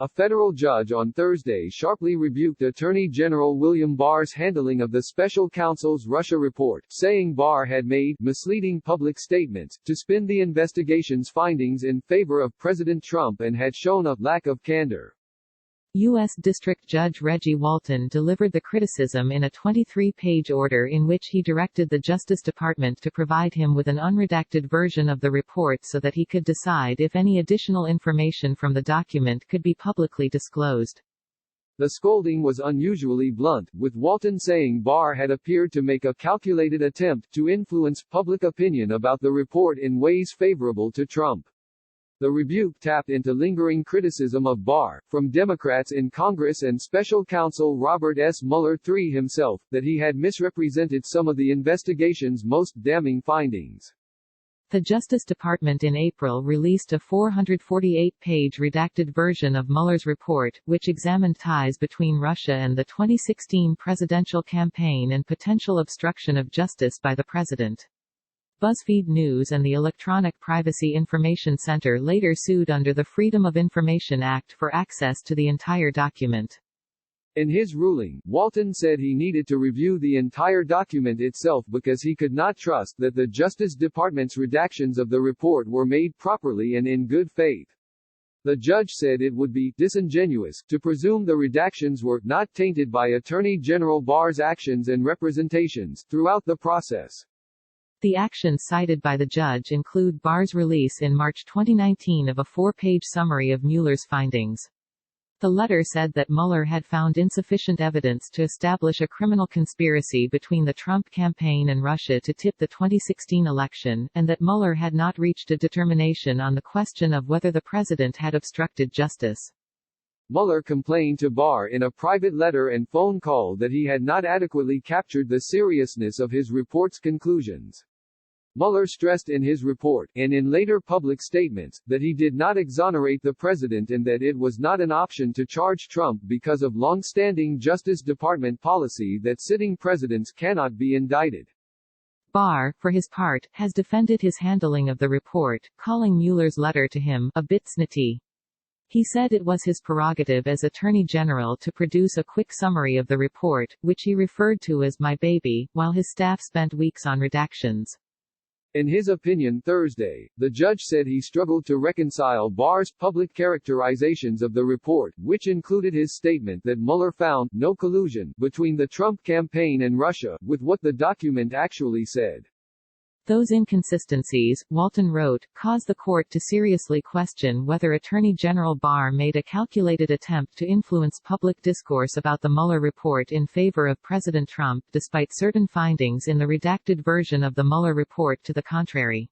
A federal judge on Thursday sharply rebuked Attorney General William Barr's handling of the special counsel's Russia report, saying Barr had made misleading public statements to spin the investigation's findings in favor of President Trump and had shown a lack of candor. U.S. District Judge Reggie Walton delivered the criticism in a 23-page order in which he directed the Justice Department to provide him with an unredacted version of the report so that he could decide if any additional information from the document could be publicly disclosed. The scolding was unusually blunt, with Walton saying Barr had appeared to make a calculated attempt to influence public opinion about the report in ways favorable to Trump. The rebuke tapped into lingering criticism of Barr, from Democrats in Congress and special counsel Robert S. Mueller III himself, that he had misrepresented some of the investigation's most damning findings. The Justice Department in April released a 448-page redacted version of Mueller's report, which examined ties between Russia and the 2016 presidential campaign and potential obstruction of justice by the president. BuzzFeed News and the Electronic Privacy Information Center later sued under the Freedom of Information Act for access to the entire document. In his ruling, Walton said he needed to review the entire document itself because he could not trust that the Justice Department's redactions of the report were made properly and in good faith. The judge said it would be disingenuous to presume the redactions were not tainted by Attorney General Barr's actions and representations throughout the process. The actions cited by the judge include Barr's release in March 2019 of a 4-page summary of Mueller's findings. The letter said that Mueller had found insufficient evidence to establish a criminal conspiracy between the Trump campaign and Russia to tip the 2016 election, and that Mueller had not reached a determination on the question of whether the president had obstructed justice. Mueller complained to Barr in a private letter and phone call that he had not adequately captured the seriousness of his report's conclusions. Mueller stressed in his report, and in later public statements, that he did not exonerate the president and that it was not an option to charge Trump because of long-standing Justice Department policy that sitting presidents cannot be indicted. Barr, for his part, has defended his handling of the report, calling Mueller's letter to him a bit snitty. He said it was his prerogative as Attorney General to produce a quick summary of the report, which he referred to as my baby, while his staff spent weeks on redactions. In his opinion Thursday, the judge said he struggled to reconcile Barr's public characterizations of the report, which included his statement that Mueller found no collusion between the Trump campaign and Russia, with what the document actually said. Those inconsistencies, Walton wrote, cause the court to seriously question whether Attorney General Barr made a calculated attempt to influence public discourse about the Mueller report in favor of President Trump, despite certain findings in the redacted version of the Mueller report to the contrary.